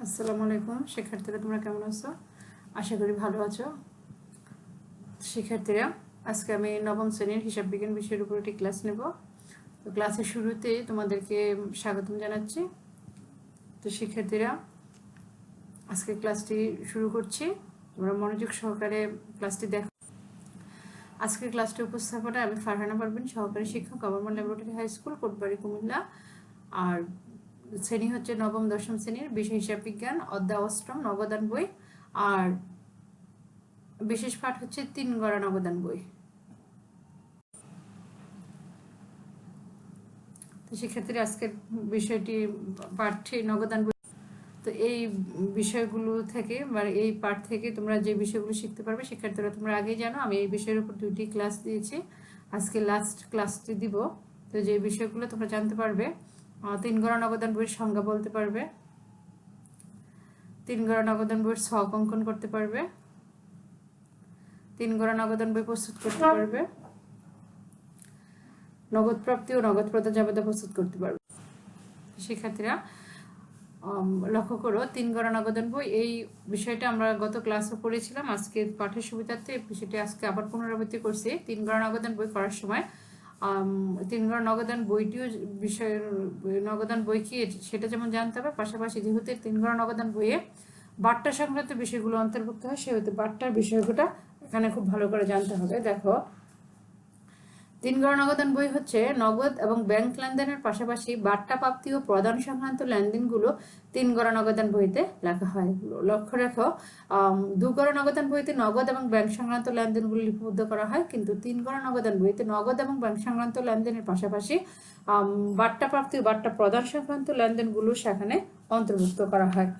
আসসালামু আলাইকুম শিক্ষার্থীরা, তোমরা কেমন আছো? আশা করি ভালো আছো। শিক্ষার্থীরা, আজকে আমি নবম শ্রেণীর হিসাব বিজ্ঞান বিষয়ের উপর একটি ক্লাস নেব। তো ক্লাসের শুরুতে তোমাদেরকে স্বাগতম জানাচ্ছি। তো শিক্ষার্থীরা, আজকে ক্লাসটি শুরু করছি, তোমরা মনোযোগ সহকারে ক্লাসটি দেখো। আজকের ক্লাসটি উপস্থাপনায় আমি ফারহানা পারভিন, সহকারী শিক্ষক, government laboratory high school, Kotbari, Comilla. আর শ্রেণী হচ্ছে নবম দশম শ্রেণীর, বিষয় হিসাব বিজ্ঞান, অধ্যায় অষ্টম, নগদান বই। আর বিশেষ পাঠ হচ্ছে 3 গড়া নগদান বই। তো শিক্ষার্থীরা, আজকের বিষয়টি পাঠে নগদান বই। তো এই বিষয়গুলো থেকে মানে এই পাঠ থেকে তোমরা যে বিষয়গুলো শিখতে পারবে, শিক্ষার্থীরা তোমরা আগেই জানো আমি এই বিষয়ের উপর 2টি ক্লাস দিয়েছি, আজকে লাস্ট ক্লাসটি দিব। তো যে বিষয়গুলো তোমরা জানতে পারবে, 3 গড়া নগদান বইয়ের সংজ্ঞা বলতে পারবে, 3 গড়া নগদান বইয়ের ছক অঙ্কন করতে পারবে, 3 গড়া নগদান বই প্রস্তুত করতে পারবে, নগদ প্রাপ্তি ও নগদ প্রদান জাবেদা প্রস্তুত করতে পারবে। শিক্ষার্থীরা লক্ষ্য করো, 3 গড়া নগদান বই এই বিষয়টা আমরা গত ক্লাসে পড়েছিলাম। আজকে পাঠের সুবিধার্থে বিষয়টি আজকে আবার পুনরাবৃত্তি করছি। 3 গড়া নগদান বই করার সময় 3 গড়া নগদান বইটিও বিষয়ের নগদান বই কি সেটা যেমন জানতে হবে, পাশাপাশি যেহেতু 3 গড়া নগদান বইয়ে বাট্টা সংক্রান্ত বিষয়গুলো অন্তর্ভুক্ত হয়, সেহেতু বাট্টার বিষয়গুলো এখানে খুব ভালো করে জানতে হবে। দেখো, 3 গড়া নগদান বই হচ্ছে নগদ এবং ব্যাংক লেনদেনের পাশাপাশি বাট্টা প্রাপ্তি ও প্রদান সংক্রান্ত লেনদেনগুলো 3 গড়া নগদান বইতে লেখা হয়। লক্ষ্য রেখো, 2 গড়া নগদান বইতে নগদ এবং ব্যাংক সংক্রান্ত লেনদেনগুলো লিপিবদ্ধ করা হয়, কিন্তু 3 গড়া নগদান বইতে নগদ এবং ব্যাংক সংক্রান্ত লেনদেনের পাশাপাশি বাট্টা প্রাপ্তি ও বাট্টা প্রদান সংক্রান্ত লেনদেনগুলো সেখানে অন্তর্ভুক্ত করা হয়।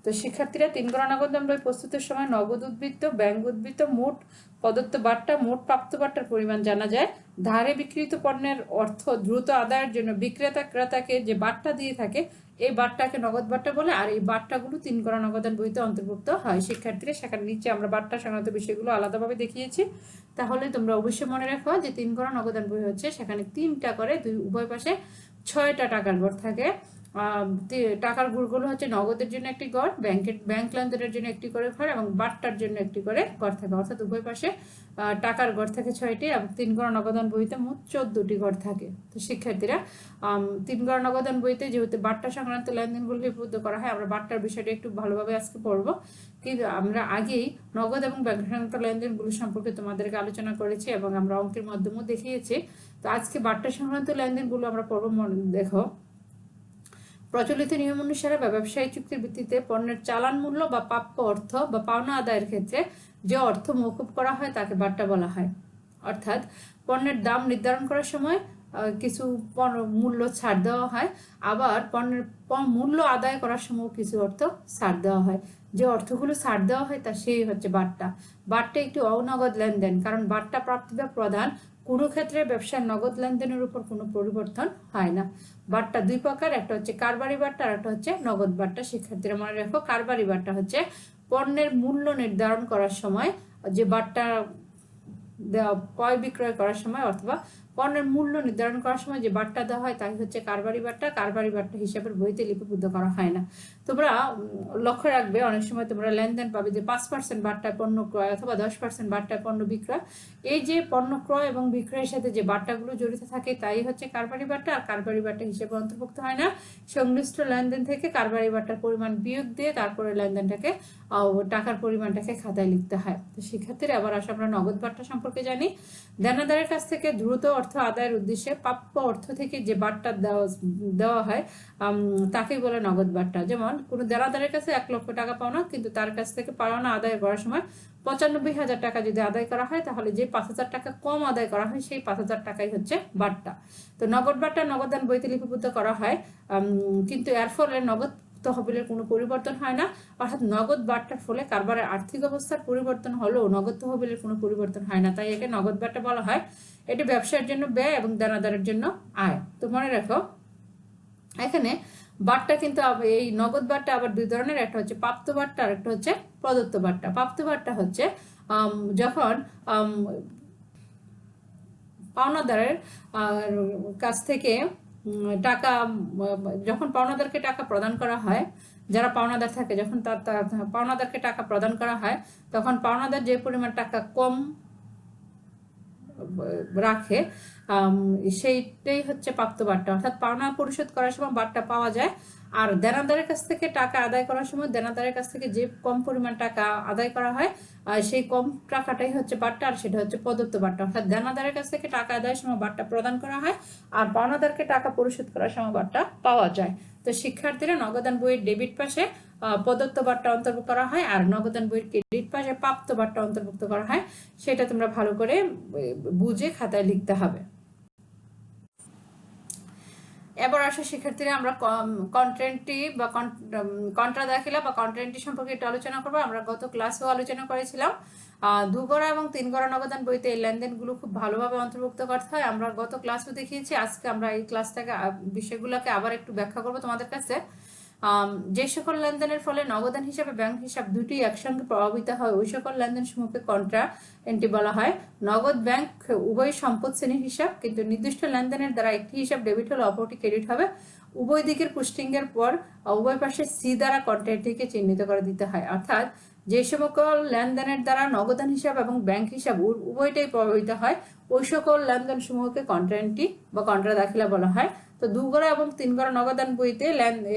তো শিক্ষার্থীরা, 3 গড়া নগদান বই প্রস্তুতের সময় নগদ উদ্বৃত্ত, ব্যাংক উদ্বৃত্ত, মোট প্রদত্ত বাট্টা, মোট প্রাপ্ত বাট্টার পরিমাণ জানা যায়। ধারে বিক্রিত পণ্যের অর্থ দ্রুত আদায়ের জন্য বিক্রেতা ক্রেতাকে যে বাট্টা দিয়ে থাকে, এই বাট্টাকে নগদ বাট্টা বলে, আর এই বাট্টাগুলো 3 গড়া নগদান বইতে অন্তর্ভুক্ত হয়। শিক্ষার্থীরা, সেখানে নিচে আমরা বাট্টা সংক্রান্ত বিষয়গুলো আলাদাভাবে দেখিয়েছি, তাহলে তোমরা অবশ্যই মনে রাখো যে 3 গড়া নগদান বই হচ্ছে সেখানে 3টা করে উভয় পাশে 6টা টাকার ঘর থাকে। টাকার ঘরগুলো হচ্ছে নগদের জন্য একটি ঘর, ব্যাংক লেনদেনের জন্য একটি করে ঘর এবং বাট্টার জন্য একটি করে ঘর থাকে, অর্থাৎ উভয় পাশে টাকার ঘর থাকে 6টি এবং 3 গড়া নগদান বইতে মোট 14টি ঘর থাকে। তো শিক্ষার্থীরা, 3 গড়া নগদান বইতে যেহেতু বাট্টা সংক্রান্ত লেনদেনগুলো লিপিবদ্ধ করা হয়, আমরা বাট্টার বিষয়টা একটু ভালোভাবে আজকে পড়বো, কিন্তু আমরা আগেই নগদ এবং ব্যাংক সংক্রান্ত লেনদেনগুলো সম্পর্কে তোমাদেরকে আলোচনা করেছি এবং আমরা অঙ্কের মাধ্যমেও দেখিয়েছি। তো আজকে বাট্টা সংক্রান্ত লেনদেনগুলো আমরা পড়বো। দেখো, প্রচলিত নিয়ম অনুসারে বা ব্যবসায়ী চুক্তির ভিত্তিতে পণ্যের চালান মূল্য বা প্রাপ্য অর্থ বা পাওনা আদায়ের ক্ষেত্রে যে অর্থ মওকুফ করা হয় তাকে বাট্টা বলা হয়। অর্থাৎ পণ্যের দাম নির্ধারণ করার সময় কিছু মূল্য ছাড় দেওয়া হয়, আবার পণ্যের মূল্য আদায় করার সময় কিছু অর্থ ছাড় দেওয়া হয়। যে অর্থগুলো ছাড় দেওয়া হয় তা সেই হচ্ছে বাট্টা। বাট্টা একটি অনগদ লেনদেন, কারণ বাট্টা প্রাপ্তি বা প্রদান কোনো ক্ষেত্রে ব্যবসার নগদ লেনদেনের উপর কোনো পরিবর্তন হয় না। বাট্টা 2 প্রকার, একটা হচ্ছে কারবারি বাট্টা আর একটা হচ্ছে নগদ বাট্টা। শিক্ষার্থীরা মনে রাখো, কারবারি বাট্টা হচ্ছে পণ্যের মূল্য নির্ধারণ করার সময় যে বাট্টা ক্রয় বিক্রয় করার সময় অথবা পণ্যের মূল্য নির্ধারণ করার সময় যে বাট্টা দেওয়া হয় তাই হচ্ছে কারবারি বাট্টা। কারবারি বাট্টা হিসাবের বইতে লিপিবদ্ধ করা হয় না। তোমরা লক্ষ্য রাখবে, অনেক সময় তোমরা লেনদেন পাবে যে 5% বাট্টায় পণ্য ক্রয় অথবা 10% বাট্টায় পণ্য বিক্রয়। এই যে পণ্য ক্রয় এবং বিক্রয়ের সাথে যে বাট্টাগুলো জড়িত থাকে তাই হচ্ছে কারবারি বাট্টা, আর কারবারি বাট্টা হিসেবে অন্তর্ভুক্ত হয় না। সংশ্লিষ্ট লেনদেন থেকে কারবারি বাট্টার পরিমাণ বিয়োগ দিয়ে তারপরে লেনদেনটাকে টাকার পরিমাণটাকে খাতায় লিখতে হয়। তো শিক্ষার্থীরা, আবার আসলে আমরা নগদ বাট্টা সম্পর্কে জানি। দেনাদারের কাছ থেকে দ্রুত অর্থ আদায়ের উদ্দেশ্যে প্রাপ্য অর্থ থেকে যে বাট্টা দেওয়া হয় তাকেই বলে নগদ বাট্টা। যেমন কোনো দেনাদারের কাছে 1 লক্ষ টাকা পাওনা, কিন্তু তার কাছ থেকে পাওনা আদায় করার সময় 95,000 টাকা যদি আদায় করা হয়, তাহলে যে 5,000 টাকা কম আদায় করা হয় সেই 5,000 টাকাই হচ্ছে বাট্টা। তো নগদ বাট্টা নগদান বইতে লিপিবদ্ধ করা হয়, কিন্তু এর ফলে নগদ তহবিলের কোনো পরিবর্তন হয় না। অর্থাৎ নগদ বাট্টার ফলে কারবারের আর্থিক অবস্থার পরিবর্তন হলেও নগদ তহবিলের কোনো পরিবর্তন হয় না, তাই একে নগদ বাট্টা বলা হয়। এটি ব্যবসার জন্য ব্যয় এবং দেনাদারের জন্য আয়। তো মনে রাখো, এখানে বাট্টা কিন্তু এই নগদ বাট্টা আবার 2 ধরনের, একটা হচ্ছে প্রাপ্ত বাট্টা আর একটা হচ্ছে প্রদত্ত বাট্টা। প্রাপ্ত বাট্টা হচ্ছে যখন পাওনাদারের কাছ থেকে টাকা যখন পাওনাদারকে টাকা প্রদান করা হয়, যারা পাওনাদার থাকে, যখন তার পাওনাদারকে টাকা প্রদান করা হয়, তখন পাওনাদার যে পরিমাণ টাকা কম রাখে সেইটাই হচ্ছে প্রাপ্ত বাট্টা। অর্থাৎ পাওনা পরিশোধ করার সময় বাট্টা পাওয়া যায়, আর দেনাদারের কাছ থেকে টাকা আদায় করার সময় দেনাদারের কাছ থেকে যে কম পরিমাণ টাকা আদায় করা হয় সেই কম টাকাটাই হচ্ছে বাট্টা, আর সেটা হচ্ছে প্রদত্ত বাট্টা। অর্থাৎ দেনাদারের কাছ থেকে টাকা আদায়ের সময় বাট্টা প্রদান করা হয়, আর পাওনাদারকে টাকা পরিশোধ করার সময় বাট্টা পাওয়া যায়। তো শিক্ষার্থীরা নগদান বইয়ের ডেবিট পাশে প্রদত্ত বাট্টা অন্তর্ভুক্ত করা হয়, আর নগদান বইয়ের ক্রেডিট পাশে প্রাপ্ত বাট্টা অন্তর্ভুক্ত করা হয়। সেটা তোমরা ভালো করে বুঝে খাতায় লিখতে হবে। এবার আসো শিক্ষার্থীরা, আমরা কন্টেন্টটি বা কন্ট্রা দাখিলা বা কন্টেন্টটি সম্পর্কে একটু আলোচনা করবো। আমরা গত ক্লাসেও আলোচনা করেছিলাম 2 গড়া এবং 3 গড়া নগদান বইতে এই লেনদেনগুলো খুব ভালোভাবে অন্তর্ভুক্ত করতে হয়। আমরা গত ক্লাসও দেখিয়েছি। আজকে আমরা এই ক্লাসটাকে বিষয়গুলোকে আবার একটু ব্যাখ্যা করবো তোমাদের কাছে। যে সকল লেনদেনের ফলে নগদান হিসাবে ব্যাংক হিসাব দুটি একসঙ্গে প্রভাবিত হয়, ওই সকল লেনদেন সমূহকে কন্ট্রা এন্ট্রি বলা হয়। নগদ ব্যাংক উভয় সম্পদ শ্রেণীর হিসাব, কিন্তু নির্দিষ্ট লেনদেনের দ্বারা একটি হিসাব ডেবিট হলে অপরটি ক্রেডিট হবে। উভয় দিকের পুস্টিংয়ের পর উভয় পাশে সি দ্বারা কন্ট্রা এন্ট্রিকে চিহ্নিত করে দিতে হয়। অর্থাৎ যে সকল লেনদেনের দ্বারা নগদান হিসাব এবং ব্যাংক হিসাব উভয়টাই প্রভাবিত হয়, ওই সকল লেনদেন সমূহকে কন্ট্রা এন্ট্রি বা কন্ট্রা দাখিলা বলা হয়। তো 2 গড়া এবং 3 গড়া নগদান বইতে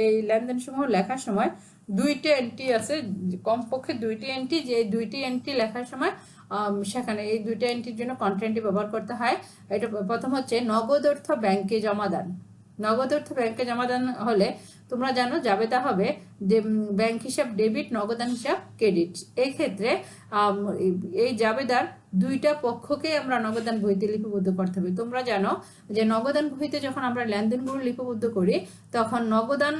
এই লেনদেন সমূহ লেখার সময় 2টি এন্ট্রি আছে, কমপক্ষে 2টি এন্ট্রি। যে 2টি এন্ট্রি লেখার সময় সেখানে এই 2টা এন্ট্রির জন্য কন্ট্রা এন্ট্রি ব্যবহার করতে হয়। এটা প্রথম হচ্ছে নগদ অর্থ ব্যাংকে জমাদান। নগদ অর্থ ব্যাংকে জমাদান হলে তোমরা জানো জাবেদা হবে যে ব্যাংক হিসাব ডেবিট, নগদান হিসাব ক্রেডিট। এই ক্ষেত্রে এই জাবেদার দুইটা পক্ষকে আমরা নগদান বইতে লিপিবদ্ধ করতে হবে। তোমরা জানো যে নগদান বইতে যখন আমরা লেনদেনগুলো লিপিবদ্ধ করি, তখন নগদান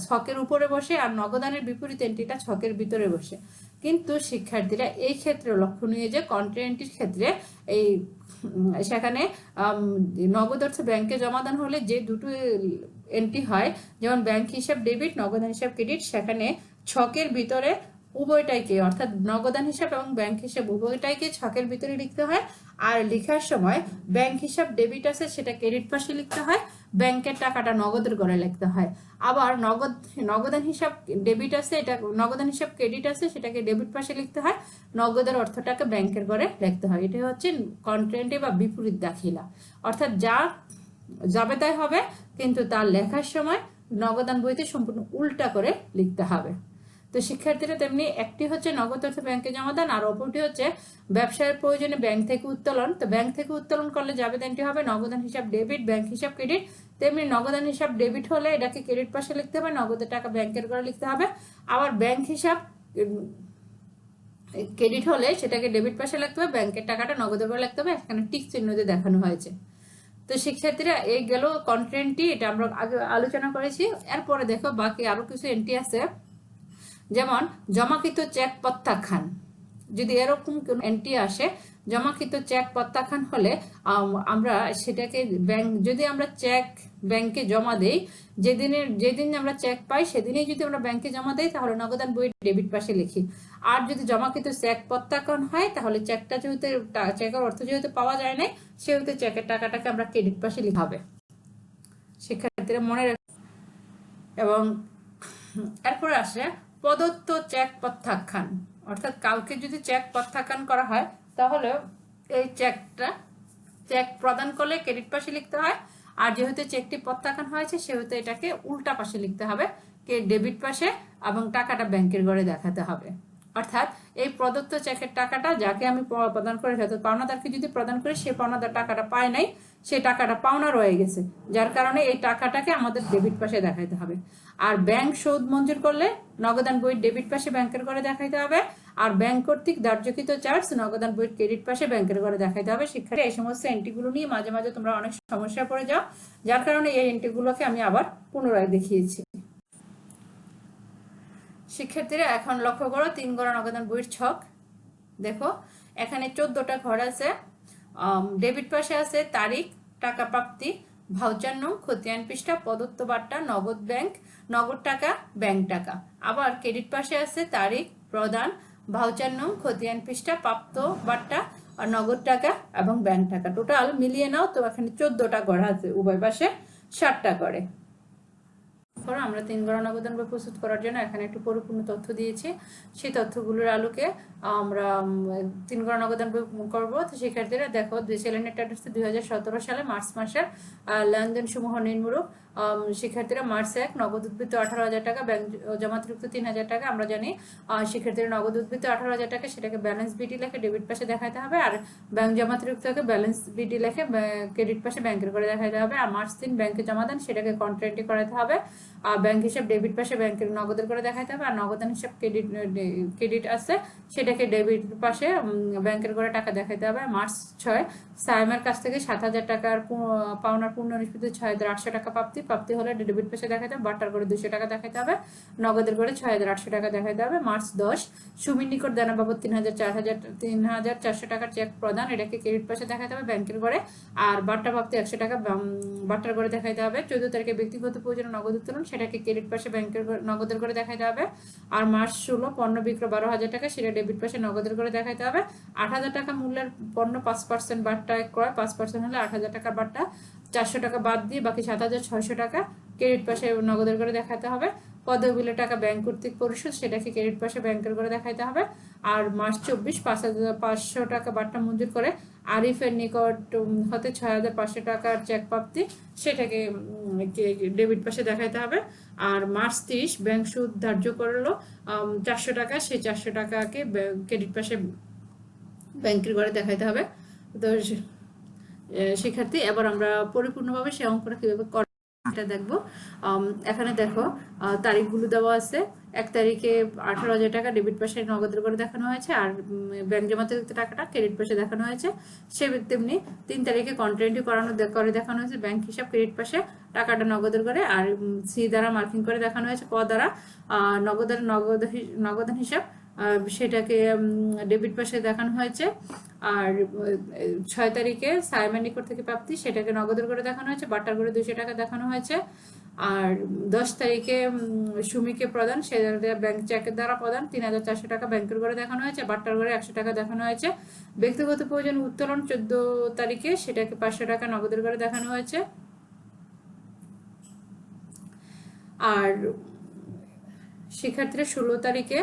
ছকের উপরে বসে আর নগদানের বিপরীত এন্ট্রিটা ছকের ভিতরে বসে। কিন্তু শিক্ষার্থীরা এই ক্ষেত্রে লক্ষণীয় যে কন্ট্রা এন্ট্রির ক্ষেত্রে এই সেখানে নগদ অর্থ ব্যাংকে জমাদান হলে যে দুটো এন্ট্রি হয়, যেমন ব্যাংক হিসাব ডেবিট, নগদান হিসাব ক্রেডিট, সেখানে ছকের ভিতরে উভয়টাইকে, অর্থাৎ নগদান হিসাব এবং ব্যাংক হিসাব উভয়টাইকে ছকের ভিতরে লিখতে হয়। আর লেখার সময় ব্যাংক হিসাব ডেবিট আছে সেটা ক্রেডিট পাশে লিখতে হয়, ব্যাংকের টাকাটা নগদের ঘরে লিখতে হয়। আবার নগদান হিসাব ডেবিট আছে, এটা নগদান হিসাব ক্রেডিট আছে, সেটাকে ডেবিট পাশে লিখতে হয়, নগদের অর্থটাকে ব্যাংকের ঘরে লিখতে হয়। এটা হচ্ছে কন্ট্রা এন্ট্রি বা বিপরীত দাখিলা। অর্থাৎ যা জাবেদায় হবে, কিন্তু তার লেখার সময় নগদান বইতে সম্পূর্ণ উল্টা করে লিখতে হবে। তো শিক্ষার্থীরা তেমনি একটি হচ্ছে নগদ অর্থ ব্যাংকে জমাদান, আর অপরটি হচ্ছে ব্যবসায়ের প্রয়োজনে ব্যাংক থেকে উত্তোলন। তো ব্যাংক থেকে উত্তোলন করলে জাবেদানটি হবে নগদান হিসাব ডেবিট, ব্যাংক হিসাব ক্রেডিট। তেমনি নগদান হিসাব ডেবিট হলে এটাকে ক্রেডিট পাশে লিখতে হবে, নগদের টাকা ব্যাংকের ঘরে লিখতে হবে। আবার ব্যাংক হিসাব ক্রেডিট হলে সেটাকে ডেবিট পাশে লিখতে হবে, ব্যাংকের টাকাটা নগদের ঘরে লিখতে হবে। এখানে টিক চিহ্ন দিয়ে দেখানো হয়েছে। তো শিক্ষার্থীরা এই গেল কন্ট্রা এন্ট্রি, এটা আমরা আগে আলোচনা করেছি। এরপরে দেখো বাকি আরো কিছু এন্ট্রি আছে, যেমন জমাকৃত চেক প্রত্যাখ্যান। যদি এরকম কোন এন্ট্রি আসে, জমাকৃত চেক প্রত্যাখ্যান হলে আমরা সেটাকে যদি আমরা চেক ব্যাংকে জমা দেই, যেদিন আমরা চেক পাই সেদিনই যদি আমরা ব্যাংকে জমা দেই, তাহলে নগদান বই ডেবিট পাশে লিখি। আর যদি জমাকৃত চেক প্রত্যাখ্যান হয়, তাহলে চেকটা যেহেতু চেকের অর্থ যেহেতু পাওয়া যায় না, সেহেতু চেকের টাকাটাকে আমরা ক্রেডিট পাশে লিখতে হবে। শিক্ষার্থীরা মনে রাখবে। এবং এরপরে আসে প্রদত্ত চেক প্রত্যাখ্যান। অর্থাৎ কাউকে যদি চেক প্রত্যাখ্যান করা হয়, তাহলে এই চেক প্রদান করলে ক্রেডিট পাশে লিখতে হয়, আর যেহেতু চেকটি প্রত্যাখ্যান হয়েছে সেহেতু এটাকে উল্টা পাশে লিখতে হবে, ডেবিট পাশে, এবং টাকাটা ব্যাংকের ঘরে দেখাতে হবে। অর্থাৎ এই প্রদত্ত চেকের টাকাটা যাকে আমি প্রদান করে, পাওনাদারকে যদি প্রদান করি, সে পাওনাদার টাকাটা পায় নাই, সে টাকাটা পাওনা রয়ে গেছে, যার কারণে এই টাকাটাকে আমাদের ডেবিট পাশে দেখাইতে হবে। আর ব্যাংক সুদ মঞ্জুর করলে নগদান বই ডেবিট পাশে ব্যাংকের ঘরে দেখাইতে হবে, আর ব্যাংক কর্তৃক ধার্যকৃত চার্জ নগদান বই ক্রেডিট পাশে ব্যাংকের ঘরে দেখাইতে হবে। শিক্ষার্থী এই সমস্ত এন্ট্রিগুলো নিয়ে মাঝে মাঝে তোমরা অনেক সমস্যায় পড়ে যাও, যার কারণে এই এন্ট্রিগুলোকে আমি আবার পুনরায় দেখিয়েছি। শিক্ষার্থীরা এখন লক্ষ্য করো 3 গড়া নগদান বইয়ের ছক। দেখো এখানে 14টা ঘর আছে। ডেবিট পাশে আছে তারিখ, টাকা প্রাপ্তি, ভাউচার নং, খতিয়ান পৃষ্ঠা, প্রদত্ত বাট্টা, নগদ ব্যাংক, নগদ টাকা, ব্যাংক টাকা। আবার ক্রেডিট পাশে আছে তারিখ, প্রদান, ভাউচার নং, খতিয়ান পৃষ্ঠা, প্রাপ্ত বাট্টা, আর নগদ টাকা এবং ব্যাংক টাকা। টোটাল মিলিয়ে নাও তো এখানে 14টা ঘর আছে উভয় পাশে। 7টা করে। আমরা 3 গড়া নগদান বই প্রস্তুত করার জন্য এখানে একটু পরিপূর্ণ তথ্য দিয়েছি। সেই তথ্যগুলোর আলোকে আমরা 3 গড়া নগদান বই করবো। তো শিক্ষার্থীরা দেখো, সিলিন্ডার ট্রেডার্সে 2017 সালে মার্চ মাসের লেনদেন সমূহ নিম্নরূপ। শিক্ষার্থীরা মার্চ 1 নগদ উদ্বৃত্ত 18,000 টাকা, ব্যাংক জমাতিরিক্ত 3,000 টাকা। আমরা জানি শিক্ষার্থীরা নগদ উদ্বৃত্ত 18,000 টাকা, সেটাকে ব্যালেন্স বিটি লেখে ডেবিট পাশে দেখাতে হবে, আর ব্যাংক জমাতিরিক্তকে ব্যালেন্স বিটি লেখে ক্রেডিট পাশে ব্যাংকের করে দেখাতে হবে। আর মার্চ 3 ব্যাংকে জমা দেন, সেটাকে কন্ট্রাক্টে করাতে হবে। আর ব্যাংক হিসাব ডেবিট পাশে ব্যাংকের নগদের করে দেখাতে হবে। আর নগদান হিসাব ক্রেডিট আছে, সেটাকে ডেবিট পাশে ব্যাংকের করে টাকা দেখাতে হবে। মার্চ 6 সাইমের কাছ থেকে 7,000 টাকার পাওনার পূর্ণ নিষ্পত্তি 6,800 টাকা প্রাপ্তি হলে ডেবিট পাশে দেখাতে হবে, বাটার করে 200 টাকা দেখাতে হবে, নগদের করে 6,800 টাকা দেখাতে হবে। মার্চ 10 সুমির নিকট দেনা বাবদ 3,400 টাকার চেক প্রদান, এটাকে ক্রেডিট পাশে দেখাতে হবে ব্যাংকের করে। আর বাট্টা প্রাপ্তি 100 টাকা বাটার করে দেখাতে হবে। 14 তারিখে ব্যক্তিগত প্রয়োজনে নগদ উত্তোলন, সেটাকে ক্রেডিট পাশে ব্যাংকের নগদের করে দেখাতে হবে। আর মার্চ 16 পণ্য বিক্রয় 12,000 টাকা, সেটা ডেবিট পাশে নগদের করে দেখাতে হবে। 8,000 টাকা মূল্যের পণ্য 5% বাট্টা ক্রয়, 5% হলে 8,000 টাকার বাট্টা 400 টাকা বাদ দিয়ে বাকি 7,600 টাকা ক্রেডিট পাশে নগদের করে দেখাতে হবে। পদবিলের টাকা ব্যাংক কর্তৃক পরিশোধ, সেটাকে ক্রেডিট পাশে ব্যাংকের করে দেখাতে হবে। আর মার্চ 24 5,500 টাকা বাট্টা মঞ্জুর করে আরিফের নিকট হতে 6,500 টাকার চেক প্রাপ্তি, সেটাকে ডেবিট পাশে দেখাতে হবে। আর মার্চ 30 ব্যাংক সুদ ধার্য করলো 400 টাকা, সেই 400 টাকাকে ক্রেডিট পাশে ব্যাংকের করে দেখাতে হবে। তো শিক্ষার্থী, এবার আমরা পরিপূর্ণভাবে সেই অঙ্কটা কিভাবে এটা দেখবো। এখানে দেখো তারিখগুলো দেওয়া আছে। 1 তারিখে 18,000 টাকা ডেবিট পাশে নগদের করে দেখানো হয়েছে, আর ব্যাংক জমাতিরিক্ত টাকাটা ক্রেডিট পাশে দেখানো হয়েছে। সে তেমনি 3 তারিখে কন্ট্রাক্টে করে দেখানো হয়েছে ব্যাংক হিসাব ক্রেডিট পাশে টাকাটা নগদের করে, আর সি দ্বারা মার্কিং করে দেখানো হয়েছে ক দ্বারা নগদান হিসাব, সেটাকে ডেবিট পাশে দেখানো হয়েছে। আর 6 তারিখে সাইমের নিকট থেকে প্রাপ্তি, সেটাকে নগদের করে দেখানো হয়েছে, বাটার করে 200 টাকা দেখানো হয়েছে। আর 10 তারিখে সুমিকে প্রদান, সেটা ব্যাংক চেকের দ্বারা প্রদান 3,400 টাকা ব্যাংকের করে দেখানো হয়েছে, বাটার করে 100 টাকা দেখানো হয়েছে। ব্যক্তিগত প্রয়োজন উত্তোলন 14 তারিখে, সেটাকে 500 টাকা নগদের করে দেখানো হয়েছে। আর শিক্ষার্থীরা 16 তারিখে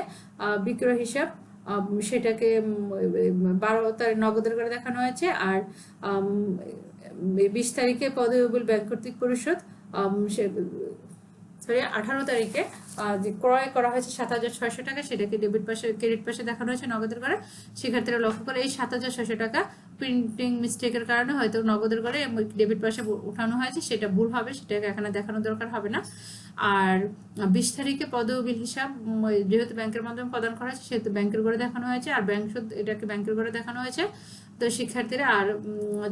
বিক্রয় হিসাব, সেটাকে 12 তারিখ নগদের করে দেখানো হয়েছে। আর 20 তারিখে পদবিল ব্যাংক কর্তৃক পরিশোধ, 18 তারিখে যে ক্রয় করা হয়েছে 7,600 টাকা, সেটাকে ডেবিট পাশে ক্রেডিট পাশে দেখানো হয়েছে নগদের করে। শিক্ষার্থীরা লক্ষ্য করে এই 7,600 টাকা প্রিন্টিং মিস্টেকের কারণে হয়তো নগদের করে ডেবিট পাশে উঠানো হয়েছে, সেটা ভুল হবে, সেটাকে এখানে দেখানো দরকার হবে না। আর 20 তারিখে পদবিল হিসাব, যেহেতু ব্যাংকের মাধ্যমে প্রদান করা হয়েছে সেহেতু ব্যাংকের করে দেখানো হয়েছে, আর ব্যাংক সুদ এটাকে ব্যাংকের করে দেখানো হয়েছে। তো শিক্ষার্থীরা আর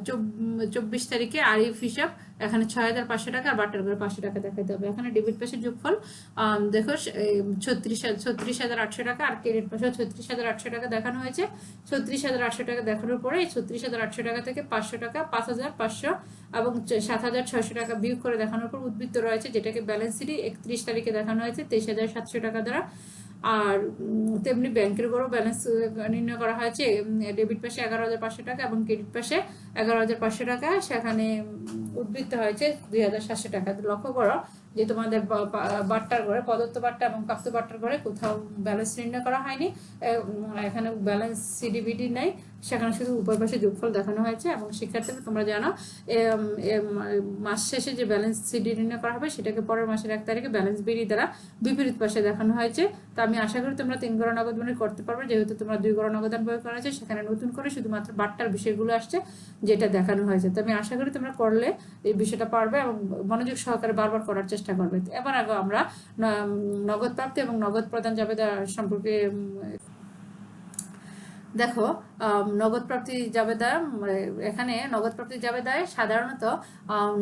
24 তারিখে আরিফ হিসাব, এখানে 6,500 টাকা, আর বাটার করে 500 টাকা দেখাতে হবে। এখানে ডেবিট পাশের যোগফল দেখো 36,800 টাকা, আর ক্রেডিট পাশে 36,800 টাকা দেখানো হয়েছে। 36,800 টাকা দেখানোর পরে এই 36,800 টাকা থেকে 500 টাকা, 5,500 এবং 7,600 টাকা বিয়োগ করে দেখানোর পর উদ্বৃত্ত রয়েছে, যেটাকে ব্যালেন্স শিটে 31 তারিখে দেখানো হয়েছে 23,700 টাকা দ্বারা। আর তেমনি ব্যাংকের উপরও ব্যালেন্স নির্ণয় করা হয়েছে, ডেবিট পাশে 11,500 টাকা এবং ক্রেডিট পাশে 11,500 টাকা, সেখানে উদ্বৃত্ত হয়েছে 2,700 টাকা। লক্ষ্য করো যে তোমাদের বাট্টার ঘরে প্রদত্ত বাট্টা এবং প্রাপ্ত বাট্টার ঘরে কোথাও ব্যালেন্স নির্ণয় করা হয়নি, এখানে ব্যালেন্স সিডিবিডি নেই, সেখানে শুধু উভয় পাশে যোগফল দেখানো হয়েছে। এবং শিক্ষার্থীরা তোমরা জানো মাস শেষে যে ব্যালেন্স সিডি নির্ণয় করা হবে, সেটাকে পরের মাসের 1 তারিখে ব্যালেন্স বিডি দ্বারা বিপরীত পাশে দেখানো হয়েছে। তো আমি আশা করি তোমরা 3 গড়া নগদ বই করতে পারবে, যেহেতু তোমরা 2 গড়া নগদান বই করা হয়েছে, সেখানে নতুন করে শুধুমাত্র বাট্টার বিষয়গুলো আসছে যেটা দেখানো হয়েছে। তো আমি আশা করি তোমরা করলে এই বিষয়টা পারবে এবং মনোযোগ সহকারে বারবার করার চেষ্টা করবে। এবার আগে আমরা নগদ প্রাপ্তি এবং নগদ প্রদান জাবেদা সম্পর্কে দেখো। নগদ প্রাপ্তি জাবেদা, এখানে নগদ প্রাপ্তি জাবেদায় সাধারণত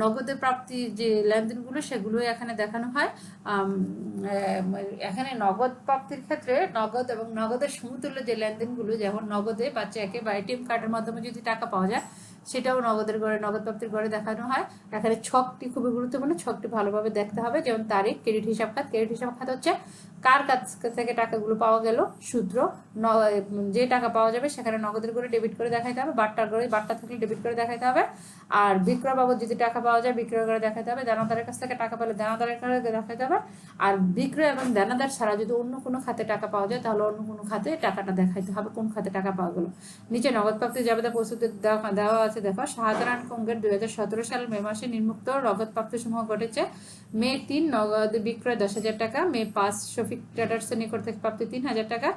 নগদের প্রাপ্তি যে লেনদেনগুলো সেগুলো এখানে দেখানো হয়। এখানে নগদ প্রাপ্তির ক্ষেত্রে নগদ এবং নগদের সমতুল্য যে লেনদেনগুলো, যেমন নগদে বা চেকে বা এটিএম কার্ডের মাধ্যমে যদি টাকা পাওয়া যায়, সেটাও নগদের ঘরে নগদ প্রাপ্তির ঘরে দেখানো হয়। এখানে ছকটি খুবই গুরুত্বপূর্ণ, ছকটি ভালোভাবে দেখতে হবে। যেমন তারিখ, ক্রেডিট হিসাব খাত হচ্ছে কার কাছ থেকে টাকাগুলো পাওয়া গেল, সূত্র যে টাকা পাওয়া যাবে সেখানে নগদের করে ডেবিট করে দেখাইতে হবে, বাট্টা থাকলে ডেবিট করে দেখাইতে হবে। আর বিক্রয় বাবদ যদি টাকা পাওয়া যায় বিক্রয় করে দেখাইতে হবে, দেনাদারের কাছ থেকে টাকা পেলে দেনাদারের করে দেখাইতে হবে। আর বিক্রয় এবং দেনাদার ছাড়া যদি অন্য কোনো খাতে টাকা পাওয়া যায় তাহলে অন্য কোনো খাতে টাকাটা দেখাইতে হবে, কোন খাতে টাকা পাওয়া গেল। নিচে নগদ প্রাপ্তি জাবেদা প্রস্তুতি দেওয়া আছে। দেখো, শাহজাহান কঙ্গের 2017 সালের মে মাসে নিম্নোক্ত নগদ প্রাপ্তি সমূহ ঘটেছে। মে 3 নগদ বিক্রয় 10,000 টাকা, মে 5 শফিক ট্রেডার্সের নিকট থেকে প্রাপ্তি 3,000 টাকা,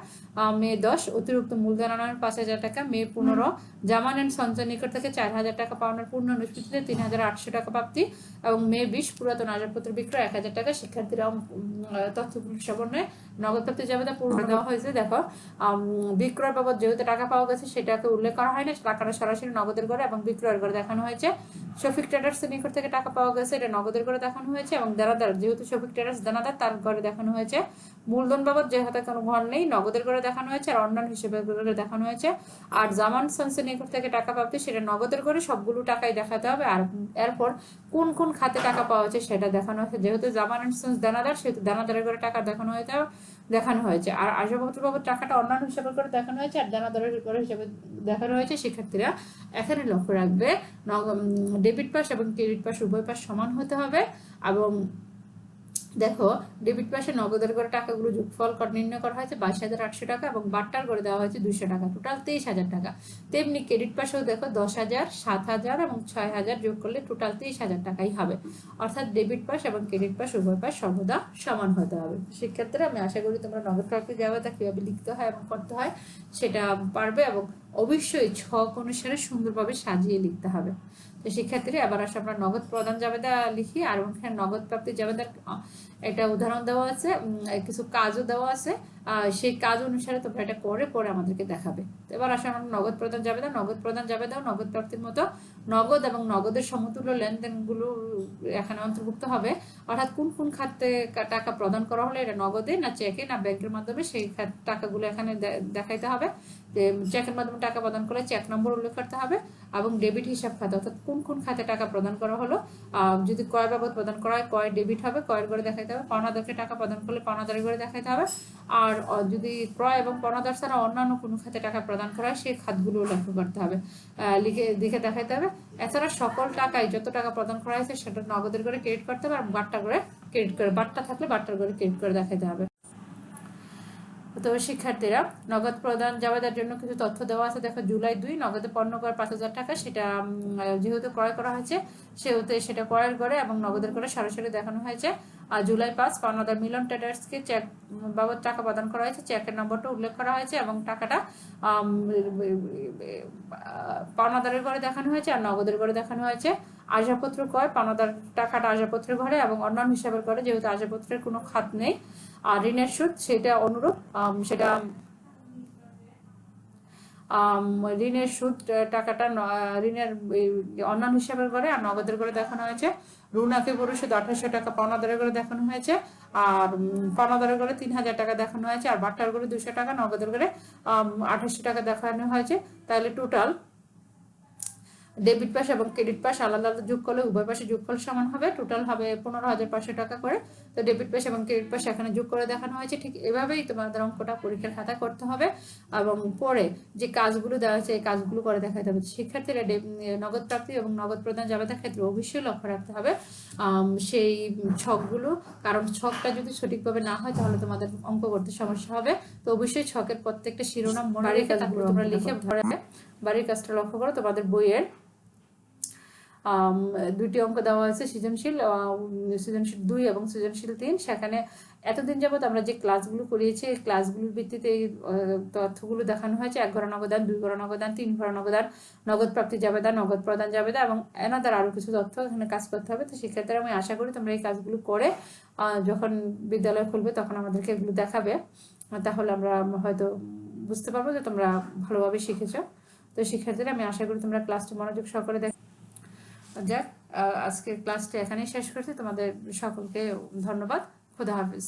মে 10 অতিরিক্ত মূলধন আনার 5,000 টাকা, মে 15 জামান এন্ড সঞ্চয় নিকট থেকে 4,000 টাকা পাওনার পূর্ণ অনুষ্ঠিতিতে 3,800 টাকা প্রাপ্তি, এবং মে 20 পুরাতন আসবাবপত্র বিক্রয় 1,000 টাকা। শিক্ষার্থীরা তথ্যগুলো সমন্বয়ে নগদ প্রাপ্তি জাবেদা পূর্ণ দেওয়া হয়েছে। দেখো, বিক্রয় বাবদ যেহেতু টাকা পাওয়া গেছে সেটাকে উল্লেখ করা হয়নি, টাকাটা সরাসরি নগদের করে এবং বিক্রয়ের করে দেখানো হয়েছে। শফিক ট্রেডার্সের নিকট থেকে টাকা পাওয়া গেছে, এটা নগদের করে দেখানো হয়েছে, এবং দেনাদার যেহেতু শফিক ট্রেডার্স দেনাদার তার ঘরে দেখানো হয়েছে। মূলধন বাবদ যে হাতে কোনো ঘর নেই নগদের করে দেখানো হয়েছে, আর অন্যান্য হিসেবে করে দেখানো হয়েছে। আর জামান সন্সের নিকট থেকে টাকা প্রাপ্তি সেটা নগদের করে সবগুলো টাকাই দেখাতে হবে। আর এরপর কোন কোন খাতে টাকা পাওয়া হয়েছে সেটা দেখানো হয়েছে। যেহেতু জামান এন্ড সন্স দানাদার সেহেতু দানাদারের করে টাকা দেখানো হয়েছে। আর আসবাবপত্র বাবদ টাকাটা অন্যান্য হিসাবে করে দেখানো হয়েছে, আর দানাদারের করে হিসাবে দেখানো হয়েছে। শিক্ষার্থীরা এখানে লক্ষ্য রাখবে, ডেবিট পাস এবং ক্রেডিট পাস উভয় পাস সমান হতে হবে। এবং দেখো, ডেবিট পাশে নগদের করে টাকাগুলো যোগফল নির্ণয় করা হয়েছে 22,800 টাকা, এবং বাট্টার করে দেওয়া হয়েছে 200 টাকা, টোটাল 23,000 টাকা। তেমনি ক্রেডিট পাশেও দেখো 10,000, 7,000 এবং 6,000 যোগ করলে টোটাল 23,000 টাকাই হবে। অর্থাৎ ডেবিট পাস এবং ক্রেডিট পাস উভয় পাস সর্বদা সমান হতে হবে। শিক্ষার্থীরা, আমি আশা করি তোমরা নগদ প্রাপ্তি জাবেদা কিভাবে লিখতে হয় এবং করতে হয় সেটা পারবে, এবং অবশ্যই ছক অনুসারে সুন্দরভাবে সাজিয়ে লিখতে হবে। তো শিক্ষার্থীরা, আবার আসলে আমরা নগদ প্রদান জাবেদা লিখি। আর ওখানে নগদ প্রাপ্তি জাবেদার একটা উদাহরণ দেওয়া আছে, কিছু কাজও দেওয়া আছে, সেই কাজ অনুসারে তোমরা এটা করে পরে আমাদেরকে দেখাবে। তো এবার আসলে আমরা নগদ প্রদান জাবেদাও নগদ প্রাপ্তির মতো নগদ এবং নগদের সমতুল্য লেনদেনগুলো এখানে অন্তর্ভুক্ত হবে। অর্থাৎ কোন কোন খাতে টাকা প্রদান করা হলে এটা নগদে না চেকে না ব্যাংকের মাধ্যমে সেই টাকাগুলো এখানে দেখাইতে হবে। চেকের মাধ্যমে টাকা প্রদান করলে চেক নম্বর উল্লেখ করতে হবে, এবং ডেবিট হিসাব খাতে অর্থাৎ কোন কোন খাতে টাকা প্রদান করা হলো। যদি ক্রয় বাবদ প্রদান করা হয় ক্রয় ডেবিট হবে, ক্রয়ের করে দেখাইতে হবে। পাওনাদারকে টাকা প্রদান করলে পাওনাদারের করে দেখাইতে হবে। আর যদি ক্রয় এবং পাওনাদার ছাড়া অন্যান্য কোনো খাতে টাকা প্রদান করা হয় সেই খাতগুলো লক্ষ্য করতে হবে, লিখে দেখাইতে হবে। এছাড়া সকল টাকায় যত টাকা প্রদান করা হয়েছে সেটা নগদের করে ক্রেডিট করতে হবে, আর বাট্টা করে ক্রেডিট করে, বাট্টা থাকলে বাট্টার করে ক্রেডিট করে দেখাইতে হবে। তো শিক্ষার্থীরা, নগদ প্রদান জাবেদার জন্য কিছু তথ্য দেওয়া আছে। দেখো, জুলাই 2 নগদে পণ্য কর 5,000 টাকা, সেটা যেহেতু ক্রয় করা হয়েছে সেহেতু সেটা ক্রয়ের করে এবং নগদের করে সরাসরি দেখানো হয়েছে। আর জুলাই 5 পাওনাদার মিলন ট্রেডার্সকে চেক বাবদ টাকা প্রদান করা হয়েছে, চেকের নম্বরটা উল্লেখ করা হয়েছে এবং টাকাটা পাওনাদারের ঘরে দেখানো হয়েছে আর নগদের ঘরে দেখানো হয়েছে। আসবাবপত্র ক্রয় পাওনাদার টাকাটা আসবাবপত্রের ঘরে এবং অন্যান্য হিসাবের ঘরে, যেহেতু আসবাবপত্রের কোনো খাত নেই। আর ঋণের সুদ সেটা অনুরূপ, সেটা ঋণের সুদ টাকাটা ঋণের অন্যান্য হিসাবের করে আর নগদের করে দেখানো হয়েছে। ঋণাকে পরিশোধ 2,800 টাকা পাওনাদারের করে দেখানো হয়েছে, আর পাওনাদারের করে 3,000 টাকা দেখানো হয়েছে, আর বাট্টার করে 200 টাকা, নগদের করে 2,800 টাকা দেখানো হয়েছে। তাহলে টোটাল ডেবিট পাস এবং ক্রেডিট পাস আলাদা আলাদা যোগ করলে উভয় পাশে যোগফল সমান হবে, টোটাল হবে 15,500 টাকা করে। তো ডেবিট পাস এবং ক্রেডিট পাস এখানে যোগ করে দেখানো হয়েছে। ঠিক এভাবেই তোমাদের অঙ্কটা পরীক্ষার খাতা করতে হবে, এবং পরে যে কাজগুলো দেওয়া হয়েছে এই কাজগুলো করে দেখাতে হবে। শিক্ষার্থীরা, নগদ প্রাপ্তি এবং নগদ প্রদান জাবেদার ক্ষেত্রে অবশ্যই লক্ষ্য রাখতে হবে সেই ছকগুলো, কারণ ছকটা যদি সঠিকভাবে না হয় তাহলে তোমাদের অঙ্ক করতে সমস্যা হবে। তো অবশ্যই ছকের প্রত্যেকটা শিরোনাম মনে রেখে তারপরে তোমরা লিখে ধরে বাড়ির কাজটা লক্ষ্য করো। তোমাদের বইয়ের দুইটি অঙ্ক দেওয়া আছে, সৃজনশীল 2 এবং সৃজনশীল 3। সেখানে এতদিন যাবত আমরা যে ক্লাসগুলো করিয়েছি এই ক্লাসগুলোর ভিত্তিতে এই তথ্যগুলো দেখানো হয়েছে। 1 ঘর নগদান, 2 ঘর নগদান, 3 ঘর নগদান, নগদ প্রাপ্তি জাবেদা, নগদ প্রদান জাবেদা এবং এনাদার আরো কিছু তথ্য এখানে কাজ করতে হবে। তো শিক্ষার্থীরা, আমি আশা করি তোমরা এই কাজগুলো করে যখন বিদ্যালয় খুলবে তখন আমাদেরকে এগুলো দেখাবে, তাহলে আমরা হয়তো বুঝতে পারবো যে তোমরা ভালোভাবে শিখেছো। তো শিক্ষার্থীরা, আমি আশা করি তোমরা ক্লাসটি মনোযোগ সহকারে যাক, আজকের ক্লাসটি এখানেই শেষ করছি। তোমাদের সকলকে ধন্যবাদ। খুদা হাফিজ।